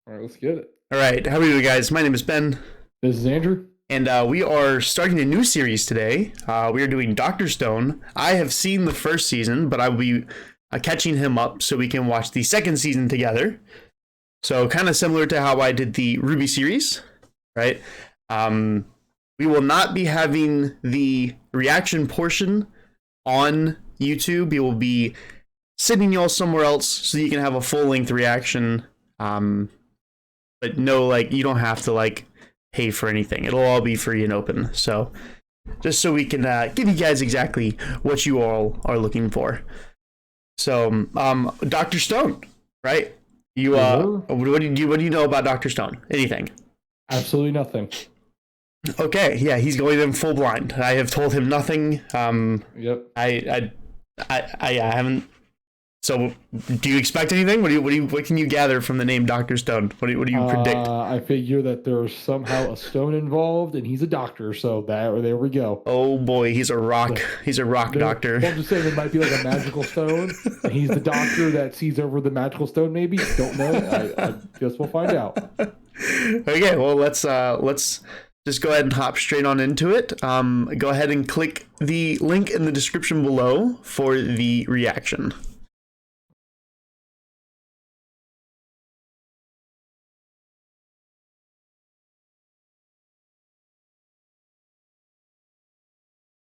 All right, let's get it. All right, how are you guys? My name is Ben, This is Andrew. and we are starting a new series today. We are doing Dr. Stone. I have seen the first season, but I will be catching him up so we can watch the second season together. So kind of similar to how I did the RWBY series, right? We will not be having the reaction portion on YouTube. We will be sending y'all somewhere else so you can have a full-length reaction. But no, like, you don't have to, like, pay for anything. It'll all be free and open. So, just so we can give you guys exactly what you all are looking for. So, Dr. Stone, right? You, what do you know about Dr. Stone? Anything? Absolutely nothing. Okay, yeah, he's going in full blind. I have told him nothing. Yep. I haven't. So, do you expect anything? What can you gather from the name Dr. Stone? What do you predict? I figure that there's somehow a stone involved, and he's a doctor. So there we go. Oh boy, he's a rock. He's a rock doctor. Well, I'm just saying it might be like a magical stone. And he's the doctor that sees over the magical stone. Maybe, don't know. I guess we'll find out. Okay, well let's just go ahead and hop straight on into it. Go ahead and click the link in the description below for the reaction.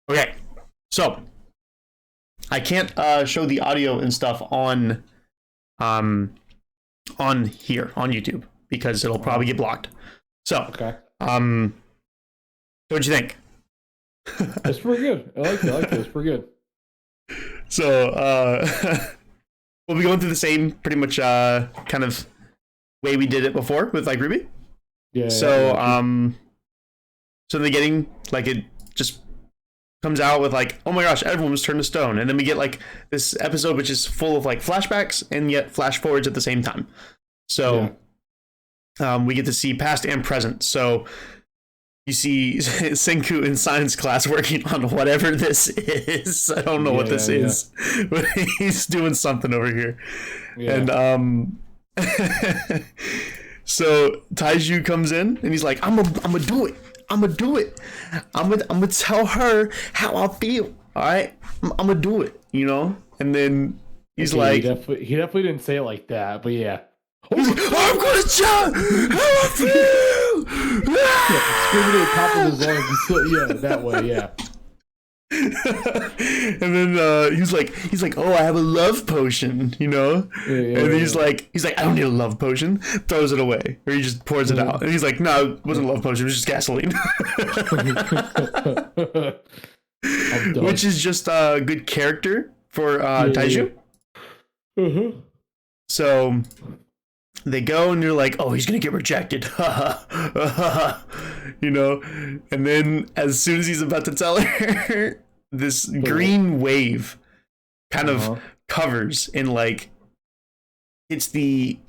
Okay, so I can't show the audio and stuff on here on YouTube because it'll probably get blocked. So, Okay. what'd you think? It's pretty good. I like it. It's pretty good. So, we'll be going through the same pretty much kind of way we did it before with like RWBY. Yeah. So, so in the beginning, like it just comes out with like, oh my gosh, everyone was turned to stone, and then we get like this episode which is full of like flashbacks and yet flash forwards at the same time. So, we get to see past and present. So you see Senku in science class working on whatever this is. I don't know what this is, but he's doing something over here. Yeah. And so Taiju comes in and he's like, I'm gonna do it. I'm gonna tell her how I feel. All right, I'm gonna do it. You know. And then he's like, he definitely didn't say it like that, but yeah. He's like, I'm gonna tell how I feel. Screaming at the top of his lungs. Yeah, that way. Yeah. And then he's like, oh, I have a love potion, you know. And he's like, I don't need a love potion. Throws it away, or he just pours it out. And he's like, no, it wasn't a love potion. It was just gasoline. Which is just a good character for Taiju. So they go and you're like, oh, he's gonna get rejected. You know. And then as soon as he's about to tell her, this green wave kind of covers in like, it's the,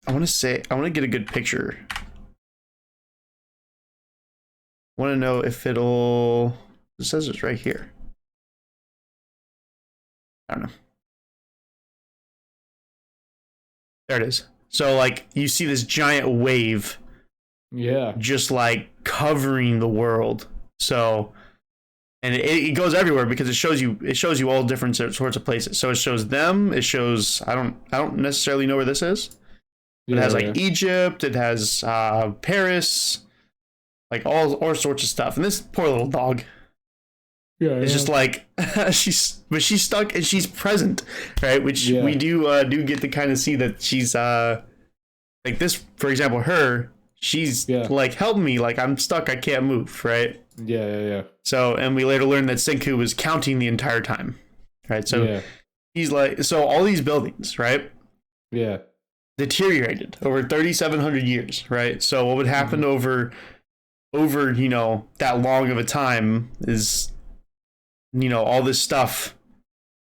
I want to get a good picture. I want to know if it says it's right here. I don't know. There it is. So like you see this giant wave, just like covering the world. So, and it goes everywhere because it shows you all different sorts of places. So it shows them. It shows I don't necessarily know where this is. It has like Egypt. It has Paris, like all sorts of stuff. And this poor little dog. It's just like she's stuck and she's present, right? Which we do get to kind of see that she's like this, for example, she's like, help me, like I'm stuck, I can't move, right? Yeah. So, and we later learn that Senku was counting the entire time, right? So he's like, so all these buildings, right? Yeah. Deteriorated over 3,700 years, right? So what would happen over you know that long of a time is, you know, all this stuff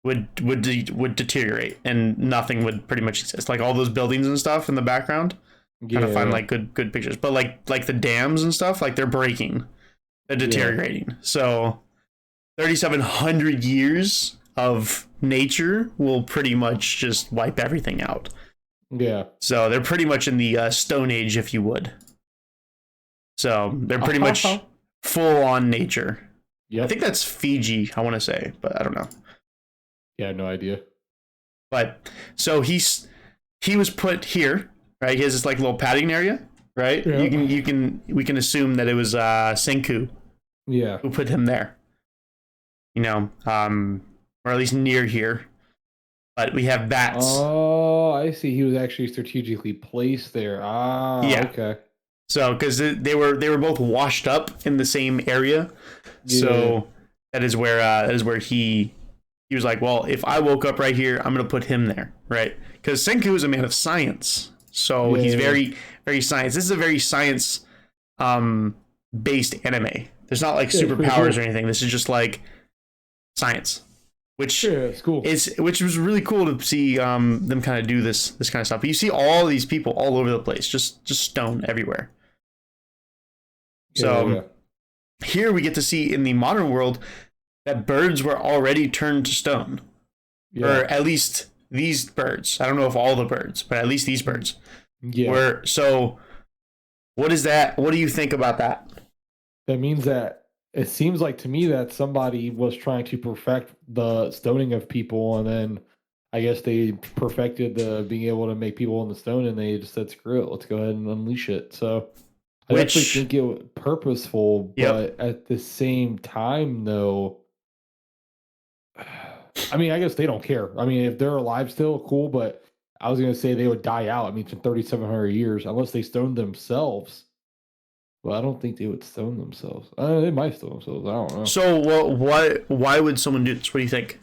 would deteriorate and nothing would pretty much exist. Like all those buildings and stuff in the background, kind of find like good pictures. But like the dams and stuff, like they're breaking, they're deteriorating. So 3,700 years of nature will pretty much just wipe everything out. Yeah. So they're pretty much in the Stone Age, if you would. So they're pretty much full on nature. Yep. I think that's Fiji, I want to say, but I don't know. Yeah, no idea. But so he was put here, right? He has this like little padding area, right? Yeah. We can assume that it was Senku. Yeah. Who put him there. You know, or at least near here. But we have bats. Oh, I see. He was actually strategically placed there. Ah, yeah. Okay. So, because they were both washed up in the same area, yeah. So that is where he was like, well, if I woke up right here, I'm gonna put him there, right? Because Senku is a man of science, so he's very, very science. This is a very science based anime. There's not like superpowers cool. Or anything. This is just like science, which it's cool. Which was really cool to see them kind of do this kind of stuff. But you see all these people all over the place, just stone everywhere. So here we get to see in the modern world that birds were already turned to stone, or at least these birds. I don't know if all the birds, but at least these birds were. So what is that? What do you think about that? That means that it seems like to me that somebody was trying to perfect the stoning of people, and then I guess they perfected the being able to make people in the stone, and they just said, screw it, let's go ahead and unleash it. So I definitely think it was purposeful, but at the same time, though, I mean, I guess they don't care. I mean, if they're alive still, cool, but I was going to say they would die out. I mean, for 3,700 years, unless they stoned themselves. Well, I don't think they would stone themselves. They might stone themselves. I don't know. So, why would someone do this? What do you think?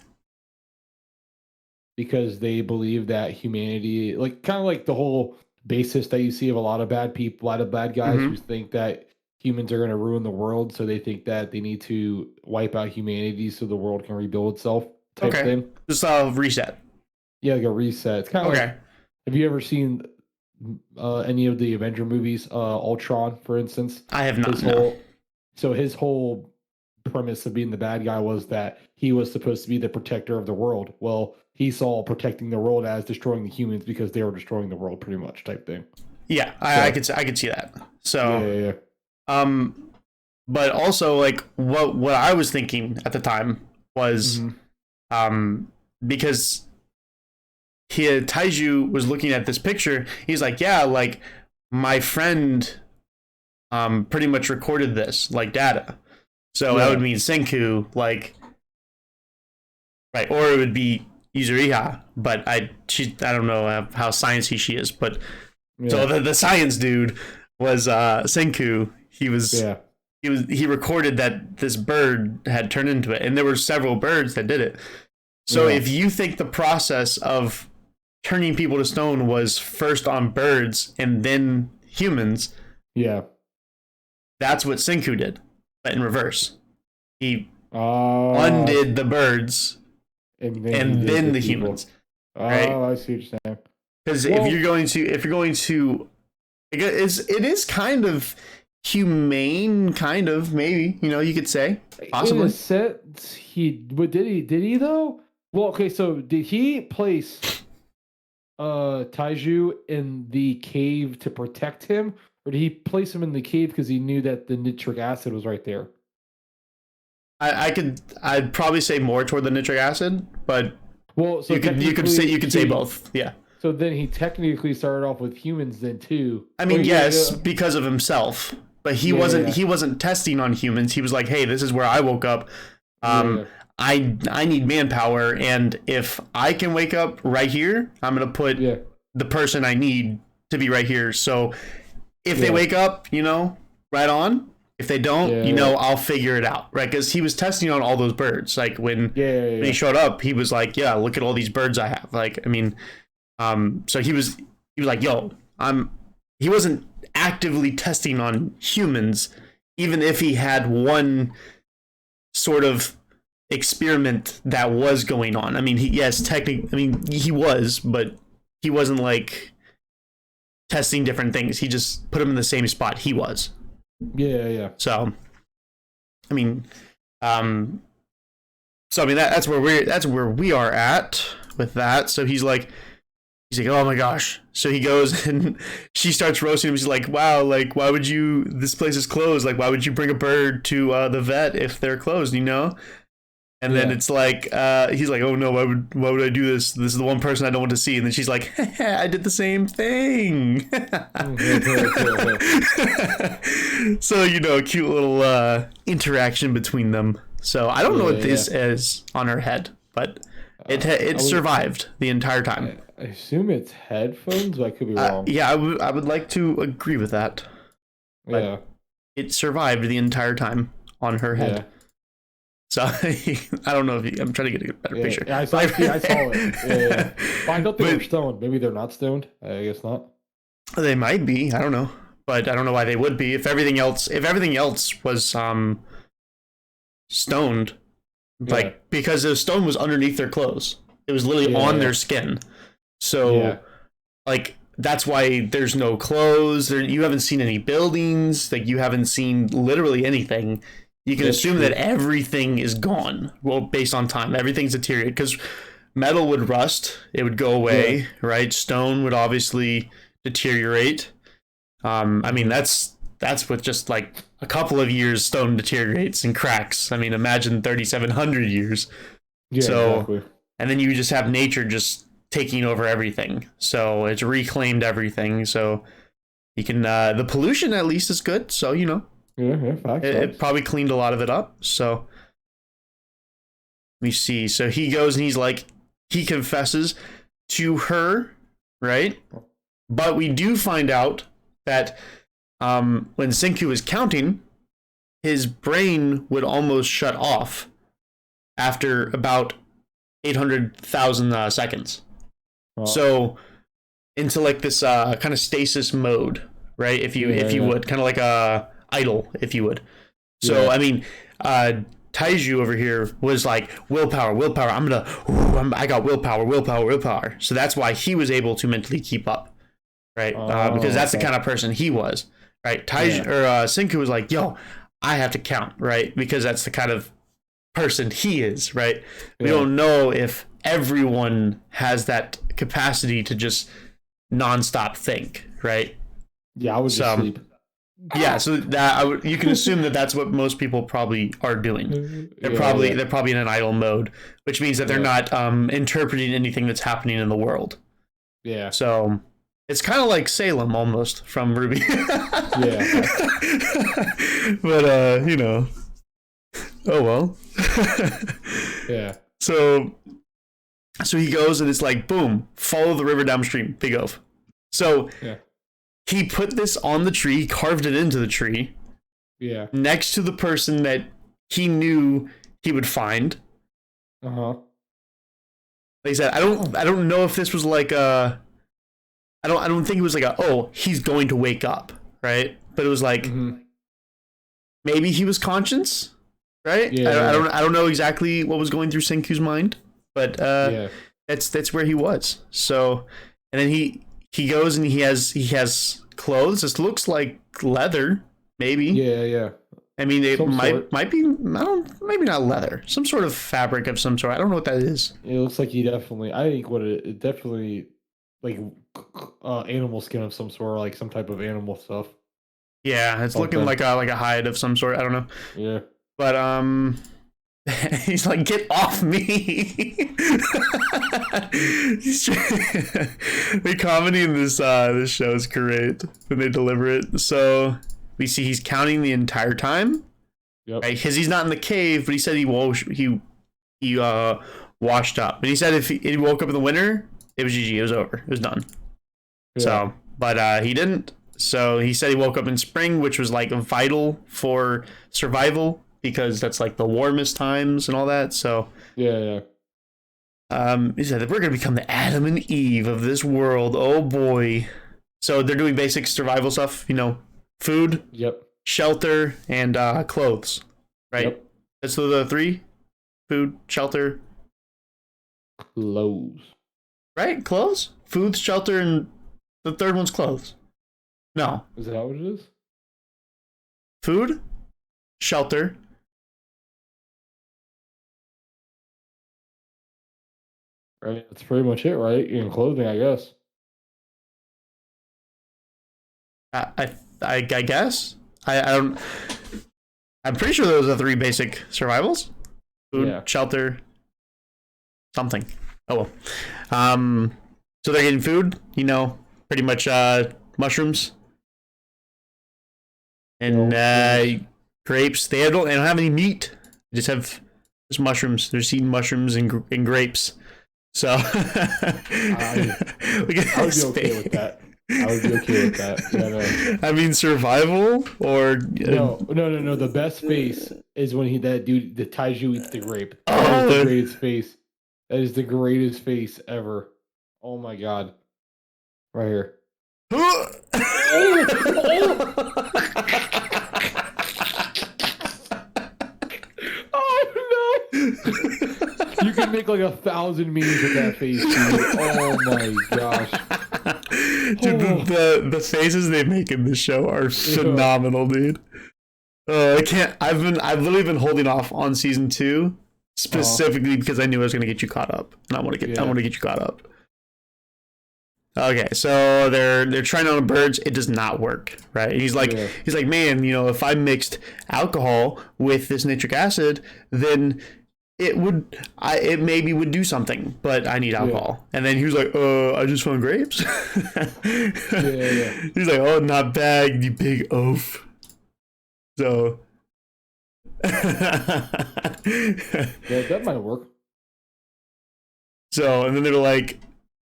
Because they believe that humanity, like kind of like the whole basis that you see of a lot of bad people, a lot of bad guys who think that humans are going to ruin the world, so they think that they need to wipe out humanity so the world can rebuild itself. Type thing. Just a reset. Yeah, like a reset. It's kind of like, have you ever seen any of the Avenger movies? Ultron, for instance. I have not. So his whole premise of being the bad guy was that he was supposed to be the protector of the world. Well, he saw protecting the world as destroying the humans because they were destroying the world, pretty much, type thing. Yeah, I could see that. So but also like what I was thinking at the time was because Taiju was looking at this picture, he's like, yeah, like my friend pretty much recorded this like data. So that would mean Senku, like, right, or it would be Yuzuriha, but I don't know how sciencey she is, but so the science dude was Senku. He recorded that this bird had turned into it, and there were several birds that did it. So if you think the process of turning people to stone was first on birds and then humans, that's what Senku did, but in reverse. He undid the birds and then the humans. Right? Oh, I see what you're saying. Because if you're going to, it is kind of humane, kind of, maybe, you could say, possibly. In a sense, did he though? Well, okay, so did he place Taiju in the cave to protect him, or did he place him in the cave because he knew that the nitric acid was right there? I'd probably say more toward the nitric acid, but so you could say both. Yeah. So then he technically started off with humans then too. I mean, because of himself, but he wasn't testing on humans. He was like, hey, this is where I woke up. I need manpower, and if I can wake up right here, I'm gonna put the person I need to be right here. So if they wake up, right on. If they don't, I'll figure it out, right? Because he was testing on all those birds. Like when he showed up, he was like, "Yeah, look at all these birds I have." Like, I mean, so he was like, "Yo, He wasn't actively testing on humans, even if he had one sort of experiment that was going on. I mean, he was, but he wasn't like testing different things. He just put him in the same spot he was. Yeah. So, I mean, that's where we are at with that. So he's like, He's like, oh my gosh. So he goes and she starts roasting him. She's like, wow, like, why would you, this place is closed. Like, why would you bring a bird to the vet if they're closed, you know? And then it's like, he's like, oh no, why would I do this? This is the one person I don't want to see. And then she's like, I did the same thing. So, you know, a cute little interaction between them. So I don't know what this is on her head, but it survived the entire time. I assume it's headphones, but I could be wrong. Yeah, I would like to agree with that. Yeah. It survived the entire time on her head. Yeah. So I don't know if I'm trying to get a better picture. Yeah, I saw it. Yeah. Well, I thought they were stoned. Maybe they're not stoned. I guess not. They might be. I don't know, but I don't know why they would be. If everything else was stoned, like because the stone was underneath their clothes. It was literally on their skin. So like that's why there's no clothes. You haven't seen any buildings. Like you haven't seen literally anything. You can assume that everything is gone. Well, based on time, everything's deteriorated because metal would rust. It would go away, right? Stone would obviously deteriorate. I mean, that's with just like a couple of years, stone deteriorates and cracks. I mean, imagine 3,700 years. Yeah, so, exactly. And then you just have nature just taking over everything. So it's reclaimed everything. So you can, the pollution at least is good. So, you know. It probably cleaned a lot of it up. So let me see. So he goes and he's like, he confesses to her, right? But we do find out that when Senku is counting, his brain would almost shut off after about 800,000 seconds. Oh. So into like this kind of stasis mode, right? If you would, kind of like a idle, if you would. So I mean, Taiju over here was like willpower. I got willpower. So that's why he was able to mentally keep up, right? Because that's the kind of person he was, right? Taiju or Senku was like, yo, I have to count, right? Because that's the kind of person he is, right? We don't know if everyone has that capacity to just nonstop think, right? Yeah, I would just sleep. Yeah, so that you can assume that that's what most people probably are doing. They're probably in an idle mode, which means that they're not interpreting anything that's happening in the world. Yeah. So it's kind of like Salem almost from Ruby. Yeah. But you know, oh well. Yeah. So he goes and it's like boom, follow the river downstream, big oaf. So he put this on the tree, carved it into the tree. Yeah. Next to the person that he knew he would find. Uh-huh. Like I said, I don't know if this was like I don't think it was like he's going to wake up, right? But it was like maybe he was conscious, right? Yeah. I don't know exactly what was going through Senku's mind, but that's where he was. So, and then he goes and he has clothes. This looks like leather, maybe. Yeah. I mean, it might be. Maybe not leather. Some sort of fabric of some sort. I don't know what that is. It looks like he definitely. I think it definitely like animal skin of some sort, like some type of animal stuff. Yeah, it's looking like a hide of some sort. I don't know. Yeah. But he's like, get off me. The comedy in this show is great when they deliver it. So we see he's counting the entire time. Yep. Right? Because he's not in the cave, but he said he washed up. But he said if he woke up in the winter, it was GG. It was over. It was done. Yeah. So, but he didn't. So he said he woke up in spring, which was like vital for survival. Because that's like the warmest times and all that. So he said that we're gonna become the Adam and Eve of this world. Oh boy. So they're doing basic survival stuff, you know, food, shelter, and clothes. Right? Yep. That's the three. Food, shelter, clothes. Right? Clothes? Food, shelter, and the third one's clothes. No. Is that what it is? Food, shelter. Right, that's pretty much it, right? In clothing, I guess. I guess I don't. I'm pretty sure those are 3 basic survivals: food, shelter, something. Oh well. So they're getting food. Pretty much mushrooms and grapes. They don't have any meat. They just have just mushrooms. They're just eating mushrooms and grapes. So I would be okay with that. I would be okay with that. Yeah, no. I mean, survival or no. The best face is when that dude, the Taiju eats the grape. Oh, that is the greatest face. That is the greatest face ever. Oh my god! Right here. Oh no! You can make like 1,000 memes with that face, dude. Oh my gosh. Dude, the faces they make in this show are phenomenal, dude. I can't. I've literally been holding off on season 2 specifically because I knew I was gonna get you caught up, and I want to get you caught up. Okay, so they're trying on birds. It does not work, right? And he's like, man, if I mixed alcohol with this nitric acid, then it maybe would do something, but I need alcohol. And then he was like, I just found grapes. He's like, oh, not bad, you big oaf. So that might work. So, and then they're like,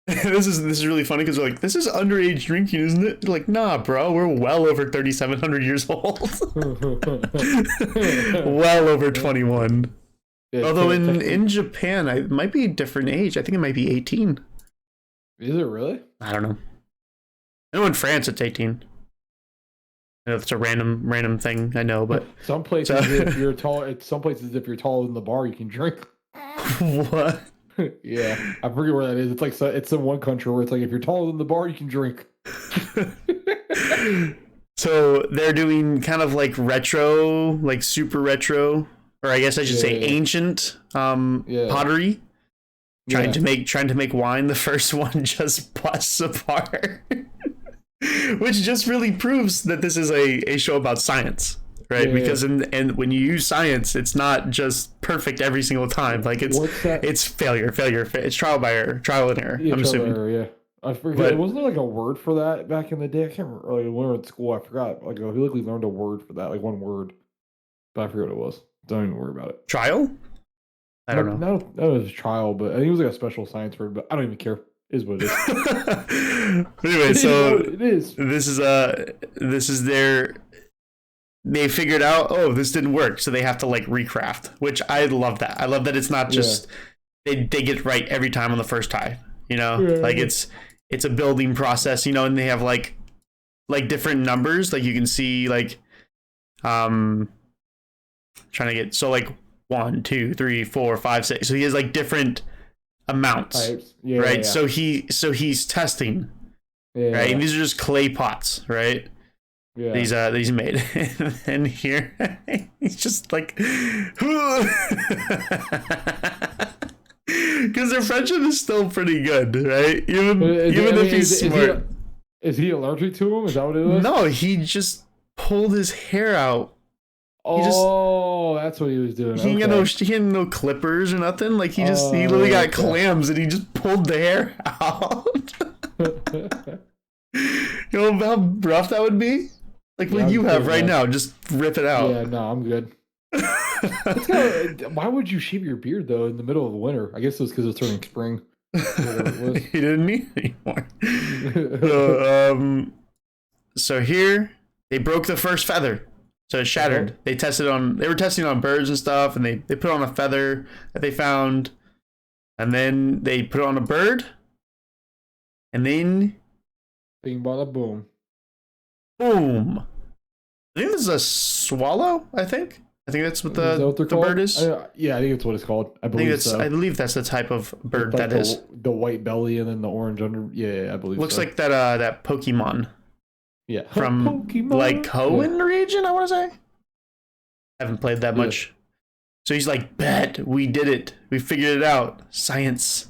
this is really funny because they're like, this is underage drinking, isn't it? They're like, nah, bro, we're well over 3,700 years old. Well over 21. Yeah, although in Japan, it might be a different age. I think it might be 18. Is it really? I don't know. I know in France it's 18. I know it's a random thing, I know, but some places if you're tall, if you're taller than the bar, you can drink. What? Yeah, I forget where that is. It's like it's in one country where it's like if you're taller than the bar, you can drink. So they're doing kind of like retro, like super retro, or I guess I should say ancient pottery. Trying to make wine. The first one just busts apart, which just really proves that this is a show about science. Right, because and when you use science, it's not just perfect every single time. Like it's failure. It's trial and error. I'm assuming. Error, I forget. Wasn't there like a word for that back in the day? I can't remember. Like when we were in school, I forgot. Like I feel like we learned a word for that, like one word, but I forget what it was. Don't even worry about it. Trial? I don't know. No, it was a trial, but I think it was like a special science word. But I don't even care. It is what it is. Anyway, so it is. This is their. They figured out, this didn't work, so they have to like recraft, which I love that. I love that it's not just they get it right every time on the first time, like it's a building process, and they have like different numbers, like you can see like trying to get, so like 1, 2, 3, 4, 5, 6. So he has like different amounts, right? So he's testing, right? And these are just clay pots, right? Yeah. That he's made. And here he's just like because their friendship is still pretty good, right? Even if he's smart. Is he allergic to him? Is that what it was? No, he just pulled his hair out. That's what he was doing. He had no clippers or nothing. Like he literally got clams and he just pulled the hair out. You know how rough that would be? Like what you have right now, just rip it out. Yeah, no, I'm good. Why would you shave your beard though in the middle of winter? I guess it was because it's turning spring. He didn't need it anymore. So here they broke the first feather, so it shattered. They were testing on birds and stuff, and they put on a feather that they found, and then they put it on a bird, and then bing bada boom. Boom. I think this is a swallow, I think that's what the bird is. Yeah, I think it's what it's called. I believe I believe that's the type of bird like that is. The white belly and then the orange under. Yeah, I believe looks like that Pokemon. Yeah. From Pokemon. like Hoenn region, I want to say. I haven't played that much. So he's like, bet, we did it. We figured it out. Science.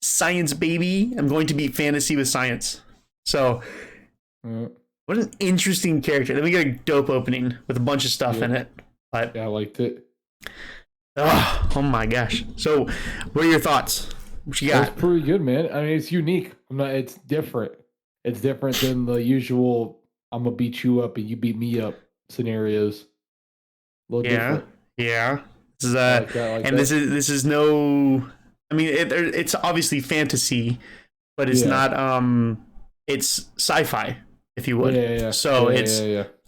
Science, baby. I'm going to beat fantasy with science. So What an interesting character. Then we get a dope opening with a bunch of stuff in it. But yeah, I liked it. Oh my gosh. So, what are your thoughts? What you got? It's pretty good, man. I mean, it's unique. It's different. It's different than the usual I'm gonna beat you up and you beat me up scenarios. A little different. Yeah. This is this is no. I mean, it's obviously fantasy, but it's not. It's sci-fi, if you would. Yeah. So it's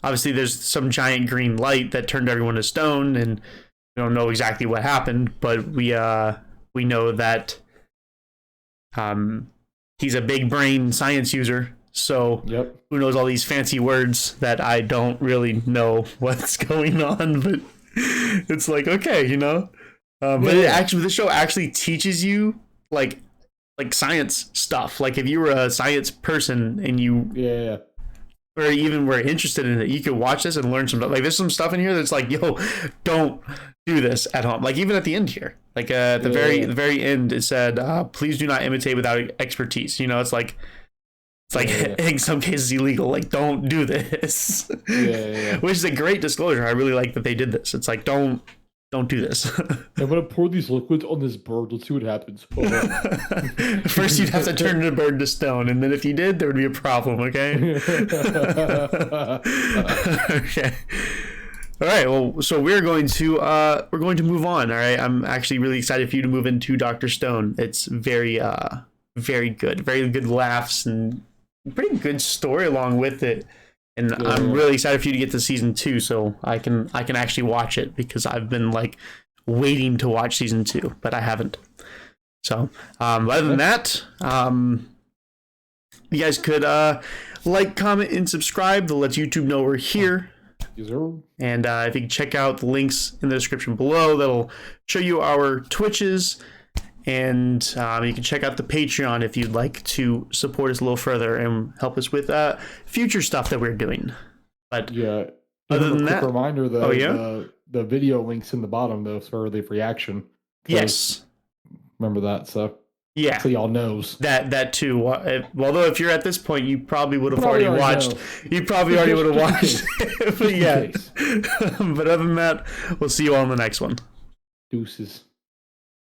obviously there's some giant green light that turned everyone to stone, and we don't know exactly what happened, but we know that he's a big brain science user. So who knows all these fancy words that I don't really know what's going on, but it's like, okay, you know. But this show actually teaches you like science stuff. Like if you were a science person and you or even were interested in it, you could watch this and learn some. Like there's some stuff in here that's like, yo, don't do this at home. Like even at the end here, like at the very end, it said, please do not imitate without expertise. You know, it's like in some cases illegal. Like don't do this. Which is a great disclosure. I really like that they did this. It's like don't do this. I'm gonna pour these liquids on this bird. Let's see what happens. First, you'd have to turn the bird to stone, and then if you did, there would be a problem. Okay. Okay. All right. Well, so we're going to move on. All right. I'm actually really excited for you to move into Dr. Stone. It's very good. Very good laughs and pretty good story along with it. And I'm really excited for you to get to season 2, so I can actually watch it because I've been like waiting to watch season 2, but I haven't. So other than that, you guys could like, comment, and subscribe to let YouTube know we're here. And if you can check out the links in the description below, that'll show you our Twitches. And you can check out the Patreon if you'd like to support us a little further and help us with future stuff that we're doing. But other than that, reminder though, the video links in the bottom though for the reaction. Yes, remember that. So y'all knows that too. Although if you're at this point, you probably would have already watched. You probably already would have watched. But but other than that, we'll see you all in the next one. Deuces.